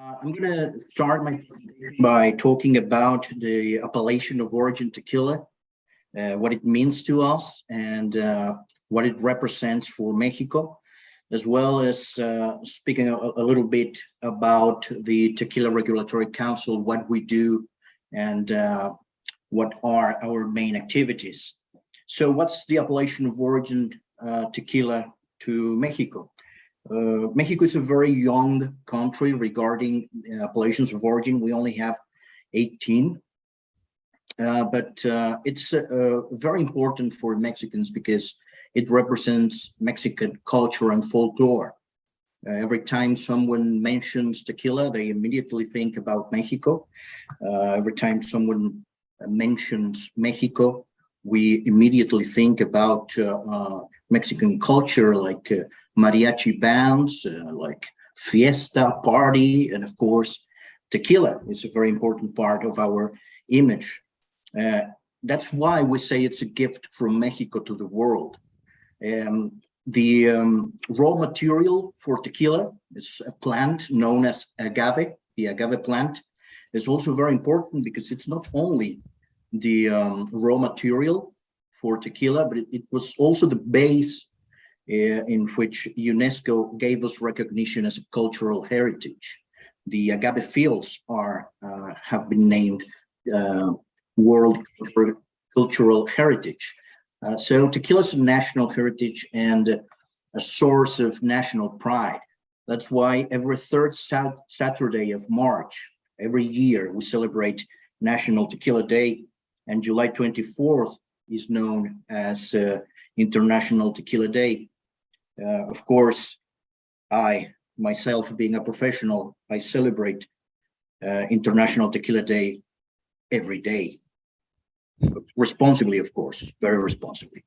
I'm going to start my presentation by talking about the appellation of origin tequila, what it means to us, and what it represents for Mexico, as well as speaking a little bit about the Tequila Regulatory Council, what we do, and what are our main activities. So what's the appellation of origin tequila to Mexico? Mexico is a very young country regarding appellations of origin. We only have 18, but it's very important for Mexicans because it represents Mexican culture and folklore. Every time someone mentions tequila, they immediately think about Mexico. Every time someone mentions Mexico, we immediately think about Mexican culture, like mariachi bands, like fiesta, party, and of course, tequila is a very important part of our image. That's why we say it's a gift from Mexico to the world. The raw material for tequila is a plant known as agave. The agave plant is also very important because it's not only the raw material for tequila, but it was also the base in which UNESCO gave us recognition as a cultural heritage. The agave fields have been named World Cultural Heritage. So tequila is a national heritage and a source of national pride. That's why every third Saturday of March, every year, we celebrate National Tequila Day, and July 24th is known as International Tequila Day. Of course, I, myself, being a professional, I celebrate International Tequila Day every day. Responsibly, of course, very responsibly.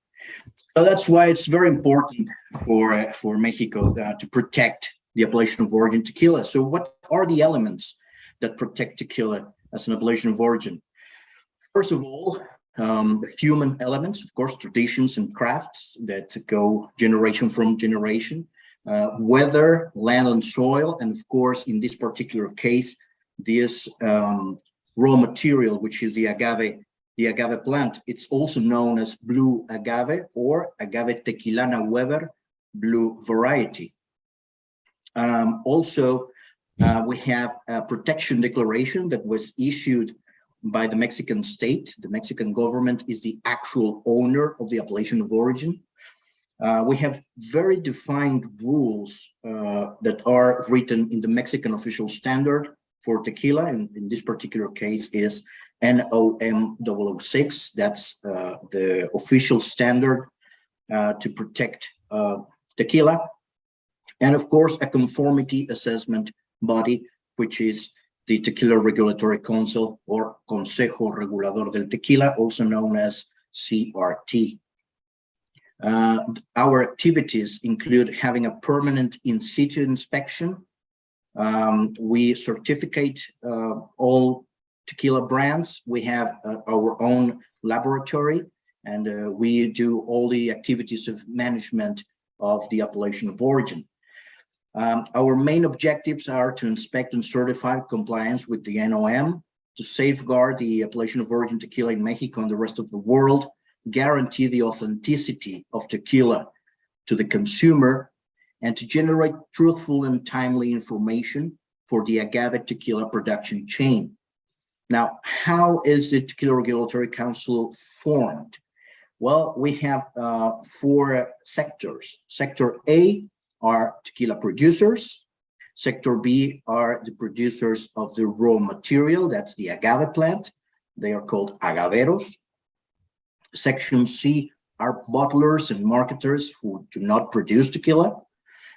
So that's why it's very important for Mexico to protect the appellation of origin tequila. So what are the elements that protect tequila as an appellation of origin? First of all, the human elements, of course, traditions and crafts that go generation from generation, weather, land and soil, and of course, in this particular case, this raw material, which is the agave plant. It's also known as blue agave or agave tequilana Weber blue variety. Also, we have a protection declaration that was issued by the Mexican state. The Mexican government is the actual owner of the appellation of origin. We have very defined rules that are written in the Mexican official standard for tequila, and in this particular case is NOM 006. That's the official standard to protect tequila. And of course, a conformity assessment body, which is the Tequila Regulatory Council or Consejo Regulador del Tequila, also known as CRT. Our activities include having a permanent in situ inspection. We certificate all tequila brands. We have our own laboratory, and we do all the activities of management of the appellation of origin. Our main objectives are to inspect and certify compliance with the NOM, to safeguard the appellation of origin tequila in Mexico and the rest of the world, guarantee the authenticity of tequila to the consumer, and to generate truthful and timely information for the agave tequila production chain. Now, how is the Tequila Regulatory Council formed? Well, we have 4 sectors. Sector A are tequila producers. Sector B are the producers of the raw material, that's the agave plant. They are called agaveros. Section C are bottlers and marketers who do not produce tequila.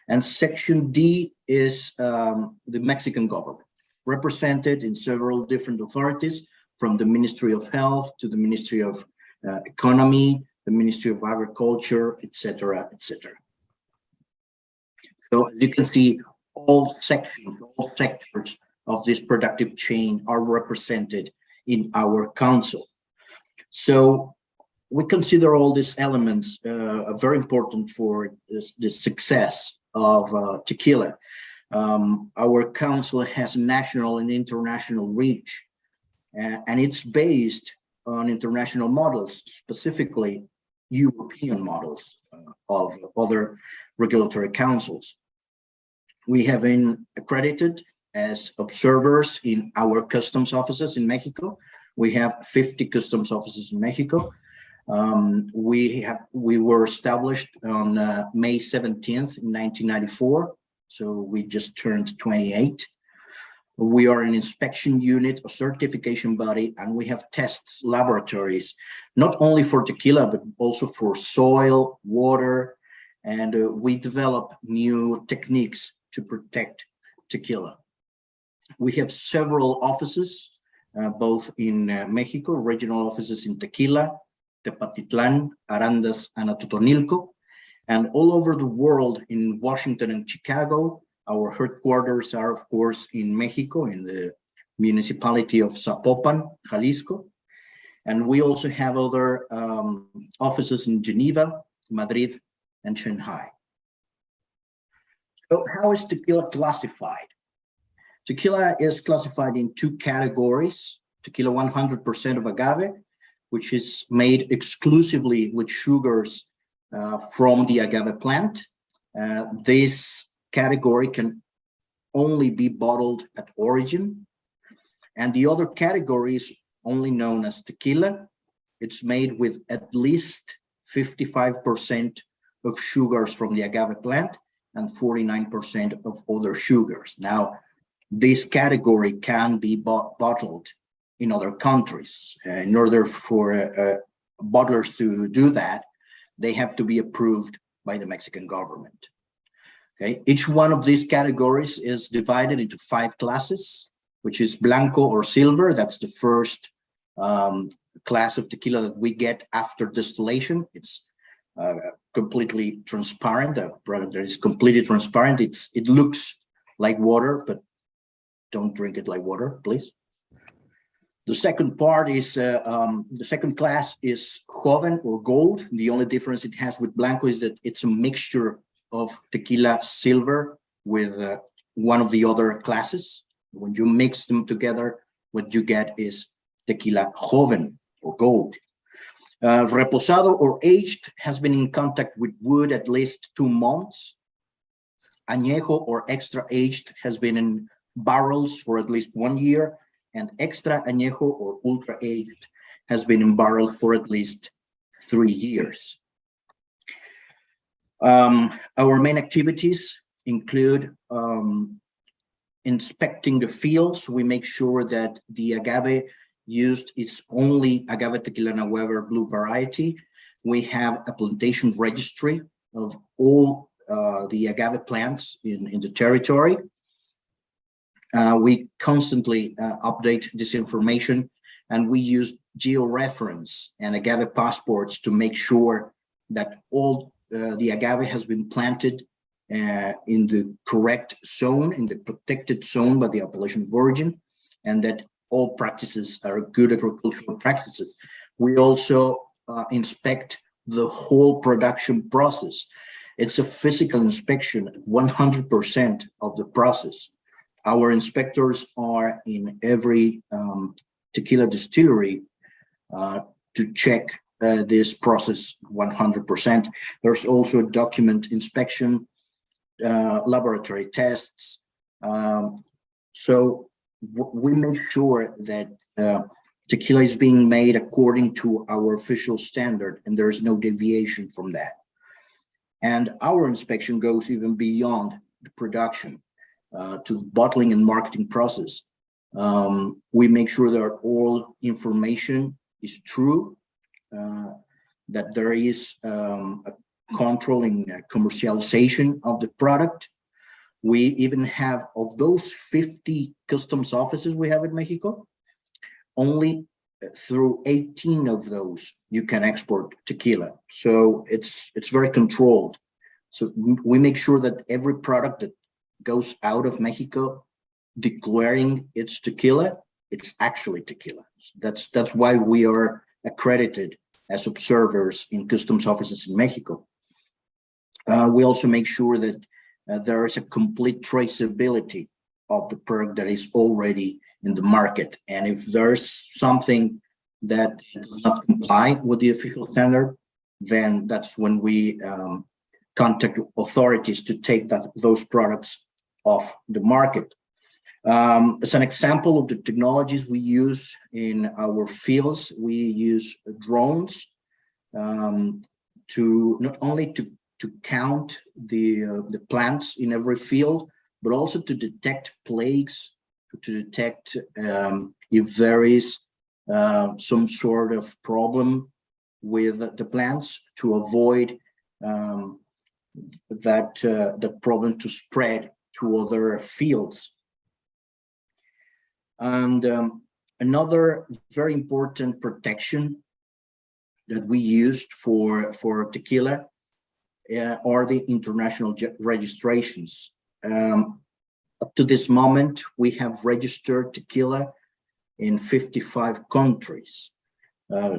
And Section D is the Mexican government, represented in several different authorities, from the Ministry of Health to the Ministry of Economy, the Ministry of Agriculture, etc., etc. So as you can see, all sections, all sectors of this productive chain are represented in our council. So we consider all these elements very important for the success of tequila. Our council has national and international reach, and it's based on international models, specifically European models of other regulatory councils. We have been accredited as observers in our customs offices in Mexico. We have 50 customs offices in Mexico. We were established on May 17th in 1994, so we just turned 28. We are an inspection unit, a certification body, and we have tests laboratories, not only for tequila, but also for soil, water, and we develop new techniques to protect tequila. We have several offices, both in Mexico, regional offices in Tequila, Tepatitlan, Arandas, and Atotonilco, and all over the world in Washington and Chicago. Our headquarters are, of course, in Mexico, in the municipality of Zapopan, Jalisco. And we also have other offices in Geneva, Madrid, and Shanghai. So how is tequila classified? Tequila is classified in two categories: tequila 100% of agave, which is made exclusively with sugars from the agave plant. This category can only be bottled at origin. And the other category is only known as tequila. It's made with at least 55% of sugars from the agave plant and 49% of other sugars. Now, this category can be bottled in other countries. In order for bottlers to do that, they have to be approved by the Mexican government. Okay, each one of these categories is divided into 5 classes, which is blanco or silver. That's the first class of tequila that we get after distillation. It's completely transparent. The product is completely transparent. It looks like water, but don't drink it like water, please. The second part is, the second class is joven or gold. The only difference it has with blanco is that it's a mixture of tequila silver with one of the other classes. When you mix them together, what you get is tequila joven or gold. Reposado or aged has been in contact with wood at least 2 months. Añejo or extra aged has been in barrels for at least 1 year, and extra añejo or ultra aged has been in barrels for at least 3 years. Our main activities include inspecting the fields. We make sure that the agave used is only agave tequila Weber blue variety. We have a plantation registry of all the agave plants in the territory. We constantly update this information, and we use georeference and agave passports to make sure that all the agave has been planted in the correct zone, in the protected zone by the appellation of origin, and that all practices are good agricultural practices. We also inspect the whole production process. It's a physical inspection, 100% of the process. Our inspectors are in every tequila distillery to check this process 100%. There's also a document inspection, laboratory tests. So we make sure that tequila is being made according to our official standard, and there's no deviation from that. And our inspection goes even beyond the production to the bottling and marketing process. We make sure that all information is true, that there is a control in commercialization of the product. We even have, of those 50 customs offices we have in Mexico, only through 18 of those you can export tequila. So it's very controlled. So we make sure that every product that goes out of Mexico declaring it's tequila, it's actually tequila. That's why we are accredited as observers in customs offices in Mexico. We also make sure that there is a complete traceability of the product that is already in the market. And if there's something that does not comply with the official standard, then that's when we contact authorities to take those products off the market. As an example of the technologies we use in our fields, we use drones to not only to count the plants in every field, but also to detect plagues, to detect if there is some sort of problem with the plants, to avoid the problem to spread to other fields. And another very important protection that we used for tequila are the international registrations. Up to this moment, we have registered tequila in 55 countries.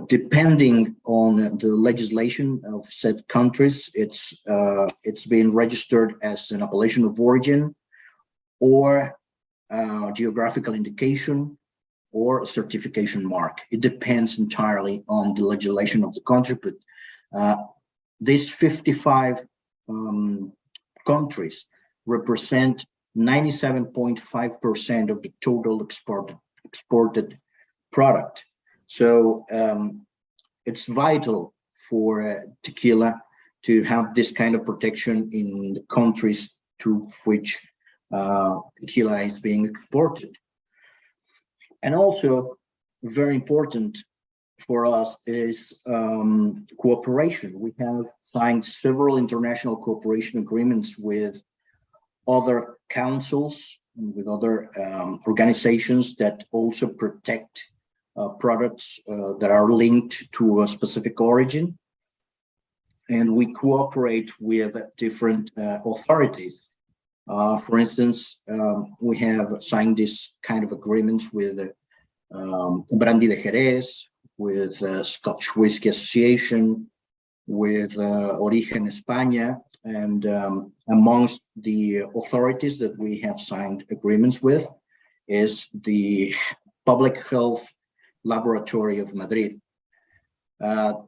Depending on the legislation of said countries, it's been registered as an appellation of origin, or geographical indication, or a certification mark. It depends entirely on the legislation of the country, but these 55 countries represent 97.5% of the total exported product. So it's vital for tequila to have this kind of protection in the countries to which tequila is being exported. And also very important for us is cooperation. We have signed several international cooperation agreements with other councils and with other organizations that also protect products that are linked to a specific origin. And we cooperate with different authorities. For instance, we have signed this kind of agreements with Brandy de Jerez, with Scotch Whisky Association, with Origen España, and amongst the authorities that we have signed agreements with is the Public Health Laboratory of Madrid.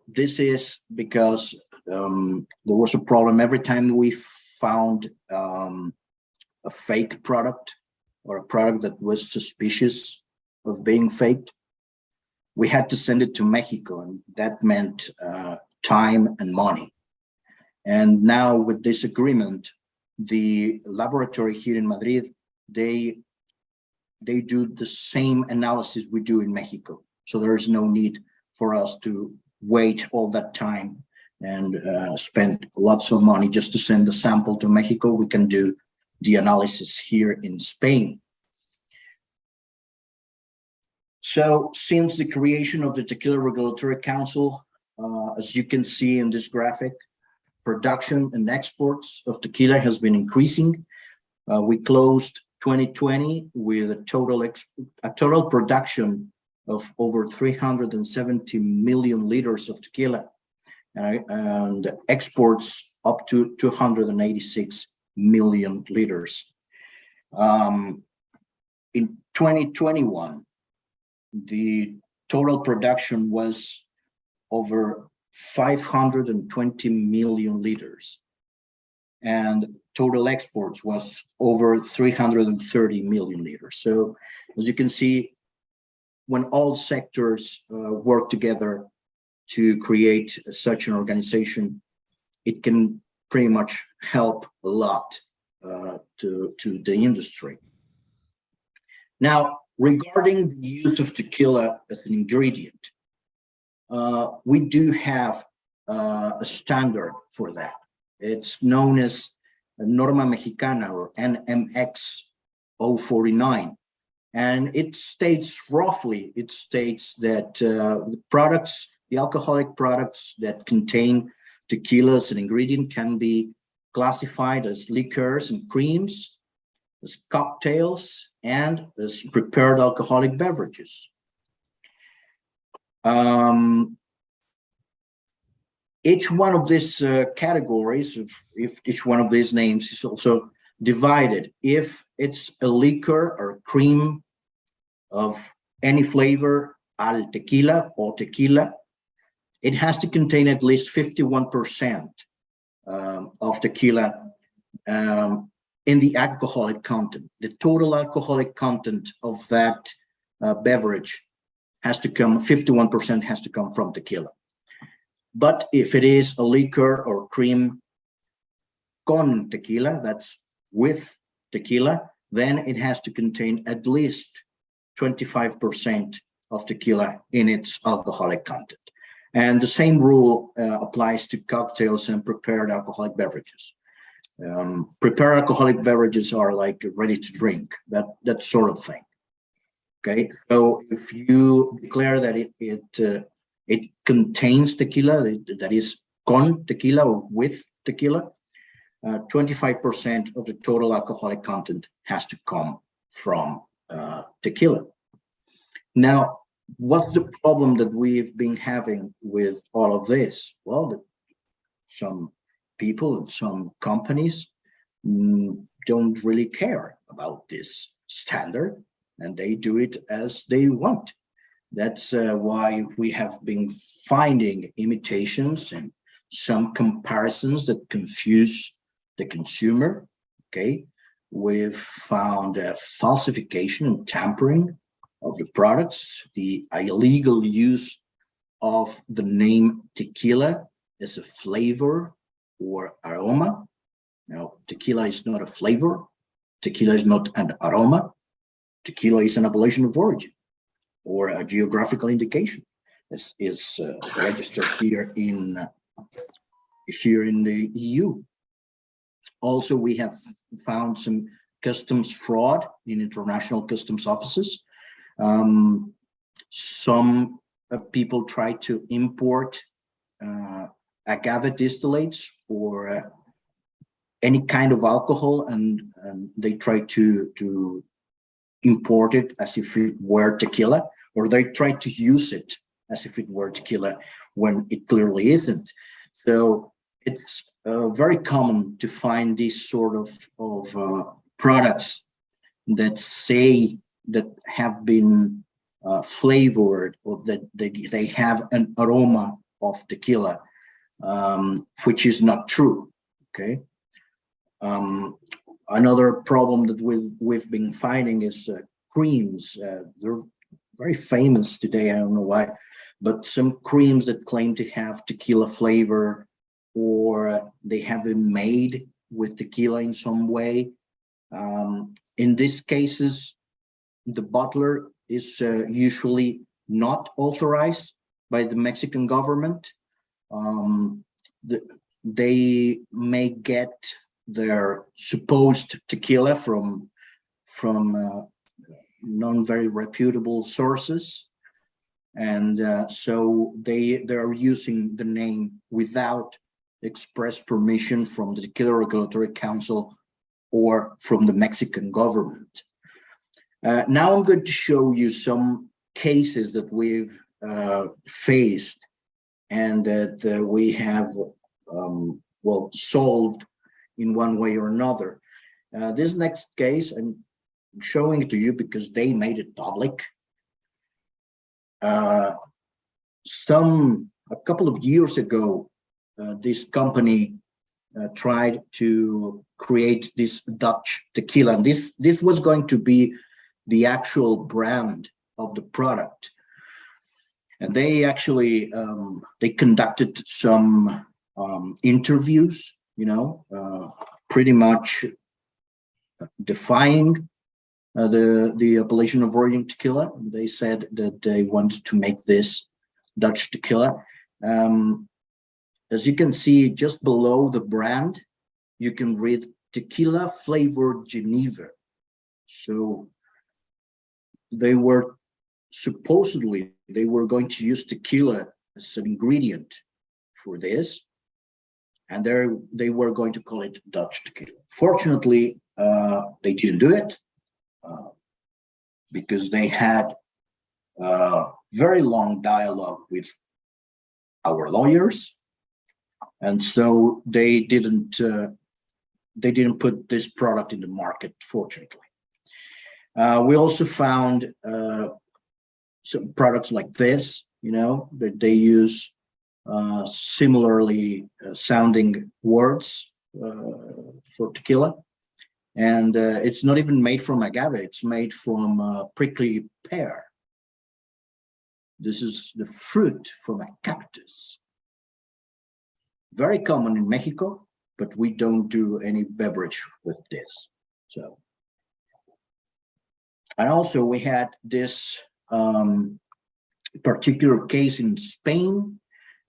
This is because there was a problem every time we found a fake product, or a product that was suspicious of being faked. We had to send it to Mexico, and that meant time and money. And now with this agreement, the laboratory here in Madrid, they do the same analysis we do in Mexico. So there is no need for us to wait all that time and spend lots of money just to send the sample to Mexico. We can do the analysis here in Spain. So since the creation of the Tequila Regulatory Council, as you can see in this graphic, production and exports of tequila has been increasing. We closed 2020 with a total production of over 370 million liters of tequila, and exports up to 286 million liters. In 2021, the total production was over 520 million liters, and total exports was over 330 million liters. So as you can see, when all sectors work together to create such an organization, it can pretty much help a lot to the industry. Now, regarding the use of tequila as an ingredient, we do have a standard for that. It's known as Norma Mexicana, or NMX 049. And it states roughly, that the alcoholic products that contain tequila as an ingredient can be classified as liqueurs and creams, as cocktails, and as prepared alcoholic beverages. Each one of these categories, if each one of these names is also divided, if it's a liquor or cream of any flavor, al tequila or tequila, it has to contain at least 51% of tequila in the alcoholic content. The total alcoholic content of that beverage has to come, 51% has to come from tequila. But if it is a liquor or cream con tequila, that's with tequila, then it has to contain at least 25% of tequila in its alcoholic content. And the same rule applies to cocktails and prepared alcoholic beverages. Prepared alcoholic beverages are like ready to drink, that sort of thing. Okay, so if you declare that it contains tequila, that is con tequila or with tequila, 25% of the total alcoholic content has to come from tequila. Now, what's the problem that we've been having with all of this? Well, some people and some companies don't really care about this standard, and they do it as they want. That's why we have been finding imitations and some comparisons that confuse the consumer. Okay, we've found falsification and tampering of the products, the illegal use of the name tequila as a flavor or aroma. Now, tequila is not a flavor. Tequila is not an aroma. Tequila is an appellation of origin or a geographical indication. This is registered here in the EU. Also, we have found some customs fraud in international customs offices. Some people try to import agave distillates or any kind of alcohol, and they try to import it as if it were tequila, or they try to use it as if it were tequila when it clearly isn't. So it's very common to find these sort of products that say that have been flavored, or that they have an aroma of tequila, which is not true. Okay. Another problem that we've been finding is creams. They're very famous today. I don't know why, but some creams that claim to have tequila flavor, or they have been made with tequila in some way. In these cases, the bottler is usually not authorized by the Mexican government. They may get their supposed tequila from non very reputable sources, and so they're using the name without express permission from the Tequila Regulatory Council or from the Mexican government. Now I'm going to show you some cases that we've faced and that we have solved in one way or another. This next case, I'm showing it to you because they made it public. A couple of years ago, this company tried to create this Dutch tequila, and this was going to be the actual brand of the product. And they actually they conducted some interviews, pretty much defying the appellation of origin tequila. They said that they wanted to make this Dutch tequila. As you can see, just below the brand, you can read tequila flavored Geneva. So they were going to use tequila as an ingredient for this, and they were going to call it Dutch tequila. Fortunately, they didn't do it because they had a very long dialogue with our lawyers, and so they didn't put this product in the market, fortunately. We also found some products like this, that they use similarly sounding words for tequila. And it's not even made from agave, it's made from prickly pear. This is the fruit from a cactus. Very common in Mexico, but we don't do any beverage with this. So, and also we had this particular case in Spain.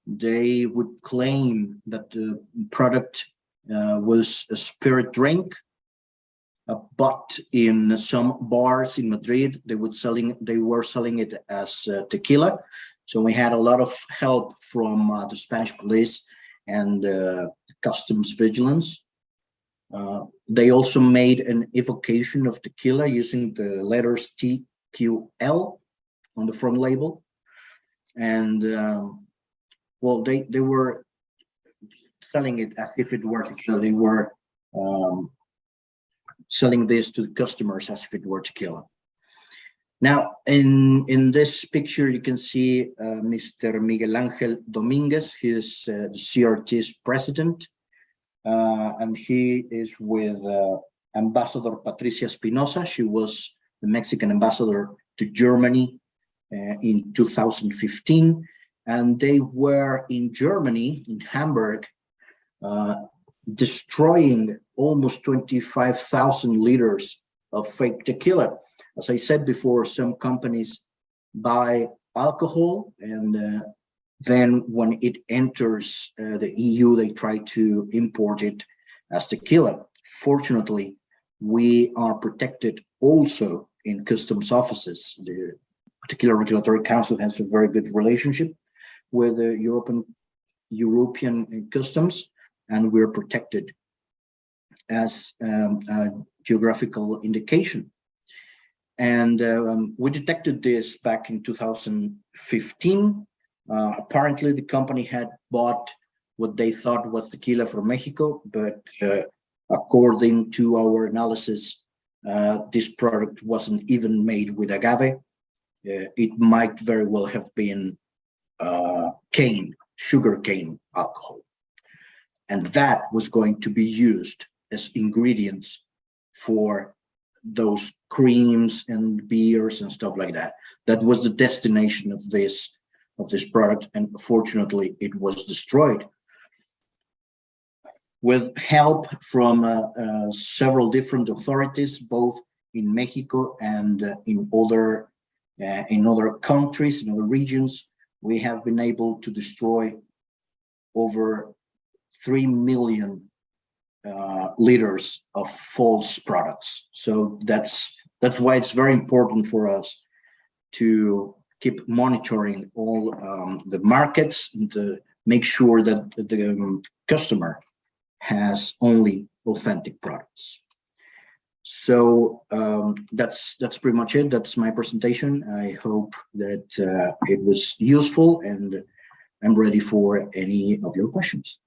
They would claim that the product was a spirit drink, but in some bars in Madrid, they were selling it as tequila. So we had a lot of help from the Spanish police and customs vigilance. They also made an evocation of tequila using the letters TQL on the front label. And well, they were selling it as if it were tequila. They were selling this to the customers as if it were tequila. Now, in this picture, you can see Mr. Miguel Angel Dominguez. He is the CRT's president, and he is with Ambassador Patricia Espinosa. She was the Mexican ambassador to Germany in 2015, and they were in Germany, in Hamburg, destroying almost 25,000 liters of fake tequila. As I said before, some companies buy alcohol, and then when it enters the EU, they try to import it as tequila. Fortunately, we are protected also in customs offices. The Tequila Regulatory Council has a very good relationship with the European customs, and we're protected as a geographical indication. And we detected this back in 2015. Apparently, the company had bought what they thought was tequila from Mexico, but according to our analysis, this product wasn't even made with agave. It might very well have been sugarcane alcohol. And that was going to be used as ingredients for those creams and beers and stuff like that. That was the destination of this product, and fortunately, it was destroyed. With help from several different authorities, both in Mexico and in other countries, in other regions, we have been able to destroy over 3 million liters of false products. So that's why it's very important for us to keep monitoring all the markets and to make sure that the customer has only authentic products. So that's pretty much it. That's my presentation. I hope that it was useful, and I'm ready for any of your questions.